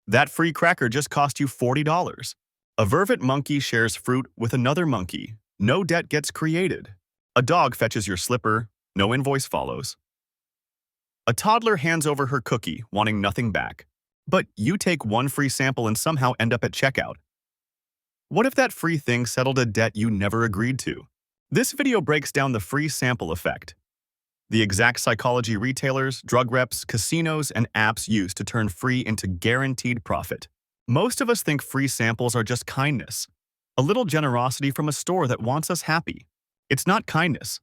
That free cracker just cost you $40. A vervet monkey shares fruit with another monkey. No debt gets created. A dog fetches your slipper. No invoice follows. A toddler hands over her cookie, wanting nothing back. But you take one free sample and somehow end up at checkout. What if that free thing settled a debt you never agreed to? This video breaks down the free sample effect, the exact psychology retailers, drug reps, casinos, and apps use to turn free into guaranteed profit. Most of us think free samples are just kindness, a little generosity from a store that wants us happy. It's not kindness.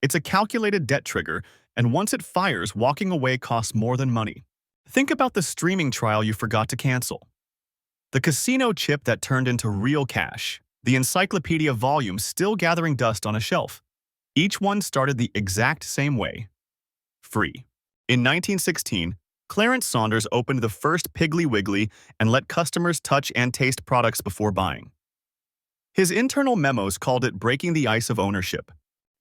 It's a calculated debt trigger, and once it fires, walking away costs more than money. Think about the streaming trial you forgot to cancel, the casino chip that turned into real cash, the encyclopedia volume still gathering dust on a shelf. Each one started the exact same way: free. In 1916, Clarence Saunders opened the first Piggly Wiggly and let customers touch and taste products before buying. His internal memos called it breaking the ice of ownership.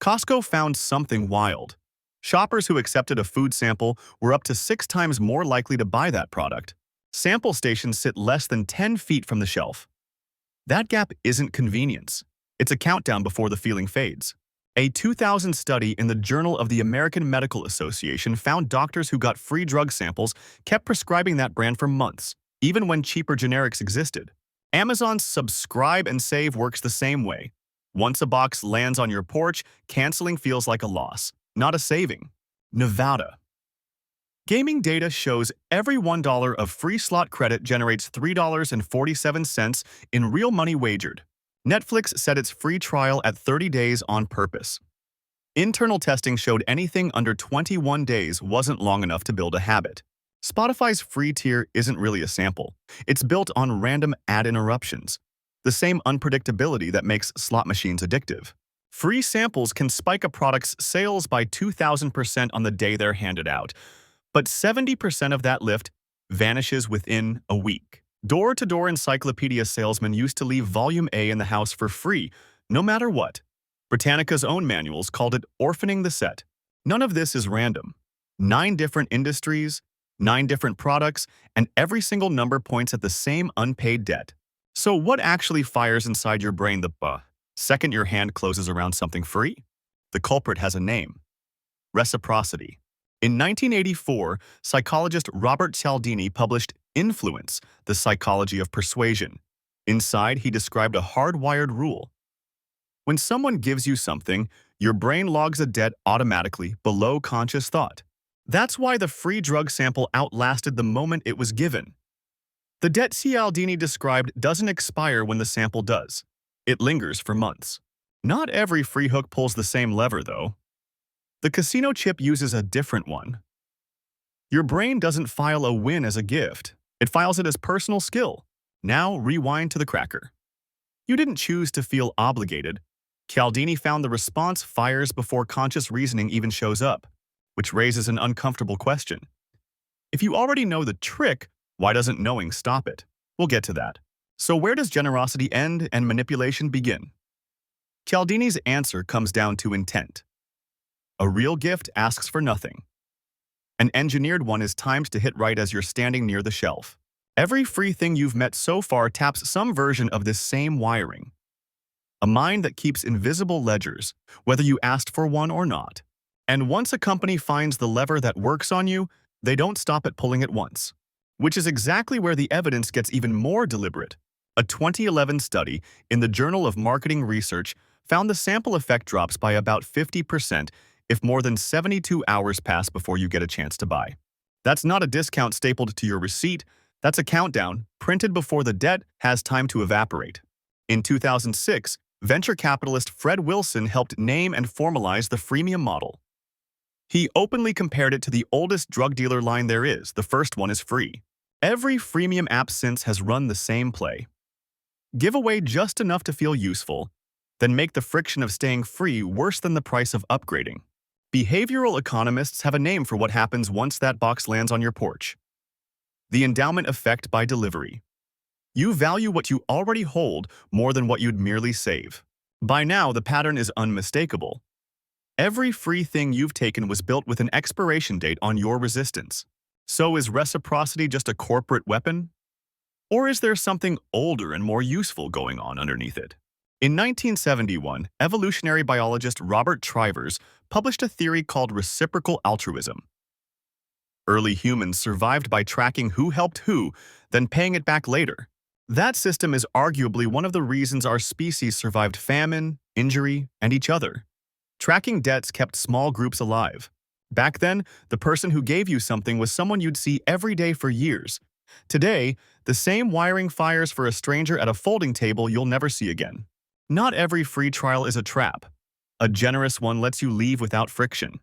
Costco found something wild. Shoppers who accepted a food sample were up to 6 times more likely to buy that product. Sample stations sit less than 10 feet from the shelf. That gap isn't convenience. It's a countdown before the feeling fades. A 2000 study in the Journal of the American Medical Association found doctors who got free drug samples kept prescribing that brand for months, even when cheaper generics existed. Amazon's Subscribe and Save works the same way. Once a box lands on your porch, canceling feels like a loss, not a saving. Nevada. Gaming data shows every $1 of free slot credit generates $3.47 in real money wagered. Netflix set its free trial at 30 days on purpose. Internal testing showed anything under 21 days wasn't long enough to build a habit. Spotify's free tier isn't really a sample. It's built on random ad interruptions, the same unpredictability that makes slot machines addictive. Free samples can spike a product's sales by 2,000% on the day they're handed out, but 70% of that lift vanishes within a week. Door-to-door encyclopedia salesmen used to leave Volume A in the house for free, no matter what. Britannica's own manuals called it orphaning the set. None of this is random. 9 different industries, 9 different products, and every single number points at the same unpaid debt. So what actually fires inside your brain the second your hand closes around something free? The culprit has a name: reciprocity. In 1984, psychologist Robert Cialdini published Influence, the Psychology of Persuasion. Inside, he described a hardwired rule. When someone gives you something, your brain logs a debt automatically below conscious thought. That's why the free drug sample outlasted the moment it was given. The debt Cialdini described doesn't expire when the sample does. It lingers for months. Not every free hook pulls the same lever, though. The casino chip uses a different one. Your brain doesn't file a win as a gift. It files it as personal skill. Now rewind to the cracker. You didn't choose to feel obligated. Cialdini found the response fires before conscious reasoning even shows up, which raises an uncomfortable question. If you already know the trick, why doesn't knowing stop it? We'll get to that. So where does generosity end and manipulation begin? Cialdini's answer comes down to intent. A real gift asks for nothing. An engineered one is timed to hit right as you're standing near the shelf. Every free thing you've met so far taps some version of this same wiring. A mind that keeps invisible ledgers, whether you asked for one or not. And once a company finds the lever that works on you, they don't stop at pulling it once. Which is exactly where the evidence gets even more deliberate. A 2011 study in the Journal of Marketing Research found the sample effect drops by about 50% if more than 72 hours pass before you get a chance to buy. That's not a discount stapled to your receipt. That's a countdown printed before the debt has time to evaporate. In 2006, venture capitalist Fred Wilson helped name and formalize the freemium model. He openly compared it to the oldest drug dealer line there is. The first one is free. Every freemium app since has run the same play. Give away just enough to feel useful, then make the friction of staying free worse than the price of upgrading. Behavioral economists have a name for what happens once that box lands on your porch: the endowment effect by delivery. You value what you already hold more than what you'd merely save. By now, the pattern is unmistakable. Every free thing you've taken was built with an expiration date on your resistance. So is reciprocity just a corporate weapon? Or is there something older and more useful going on underneath it? In 1971, evolutionary biologist Robert Trivers published a theory called reciprocal altruism. Early humans survived by tracking who helped who, then paying it back later. That system is arguably one of the reasons our species survived famine, injury, and each other. Tracking debts kept small groups alive. Back then, the person who gave you something was someone you'd see every day for years. Today, the same wiring fires for a stranger at a folding table you'll never see again. Not every free trial is a trap. A generous one lets you leave without friction.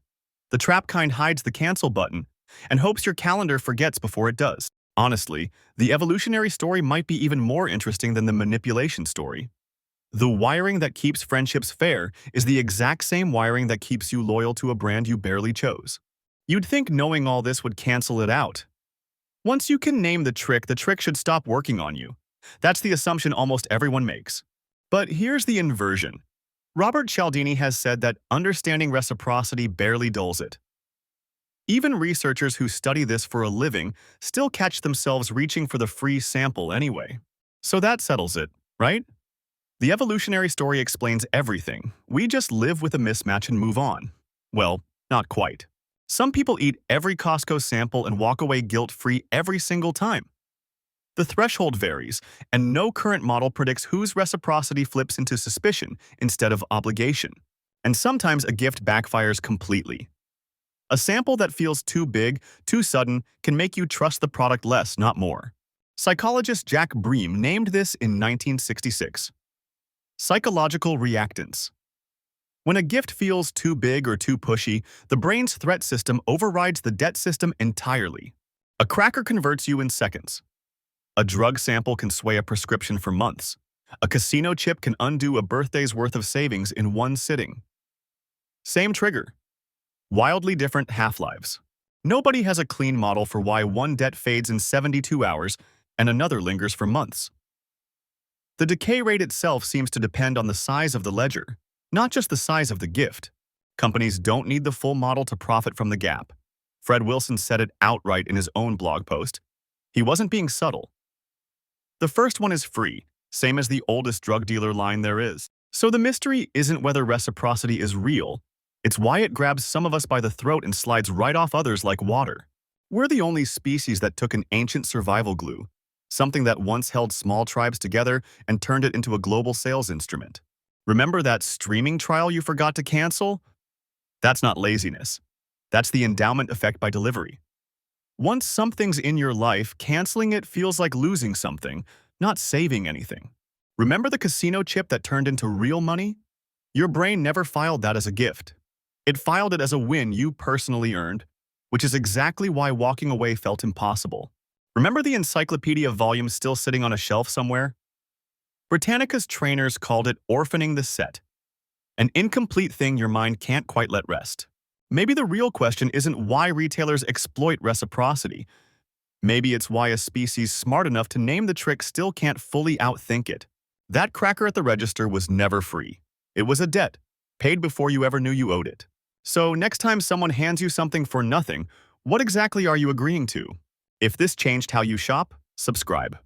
The trap kind hides the cancel button and hopes your calendar forgets before it does. Honestly, the evolutionary story might be even more interesting than the manipulation story. The wiring that keeps friendships fair is the exact same wiring that keeps you loyal to a brand you barely chose. You'd think knowing all this would cancel it out. Once you can name the trick should stop working on you. That's the assumption almost everyone makes. But here's the inversion. Robert Cialdini has said that understanding reciprocity barely dulls it. Even researchers who study this for a living still catch themselves reaching for the free sample anyway. So that settles it, right? The evolutionary story explains everything. We just live with a mismatch and move on. Well, not quite. Some people eat every Costco sample and walk away guilt-free every single time. The threshold varies, and no current model predicts whose reciprocity flips into suspicion instead of obligation. And sometimes a gift backfires completely. A sample that feels too big, too sudden, can make you trust the product less, not more. Psychologist Jack Bream named this in 1966. Psychological reactance. When a gift feels too big or too pushy, the brain's threat system overrides the debt system entirely. A cracker converts you in seconds. A drug sample can sway a prescription for months. A casino chip can undo a birthday's worth of savings in one sitting. Same trigger. Wildly different half-lives. Nobody has a clean model for why one debt fades in 72 hours and another lingers for months. The decay rate itself seems to depend on the size of the ledger, not just the size of the gift. Companies don't need the full model to profit from the gap. Fred Wilson said it outright in his own blog post. He wasn't being subtle. The first one is free, same as the oldest drug dealer line there is. So the mystery isn't whether reciprocity is real, it's why it grabs some of us by the throat and slides right off others like water. We're the only species that took an ancient survival glue, something that once held small tribes together and turned it into a global sales instrument. Remember that streaming trial you forgot to cancel? That's not laziness. That's the endowment effect by delivery. Once something's in your life, canceling it feels like losing something, not saving anything. Remember the casino chip that turned into real money? Your brain never filed that as a gift. It filed it as a win you personally earned, which is exactly why walking away felt impossible. Remember the encyclopedia volume still sitting on a shelf somewhere? Britannica's trainers called it orphaning the set, an incomplete thing your mind can't quite let rest. Maybe the real question isn't why retailers exploit reciprocity. Maybe it's why a species smart enough to name the trick still can't fully outthink it. That cracker at the register was never free. It was a debt, paid before you ever knew you owed it. So next time someone hands you something for nothing, what exactly are you agreeing to? If this changed how you shop, subscribe.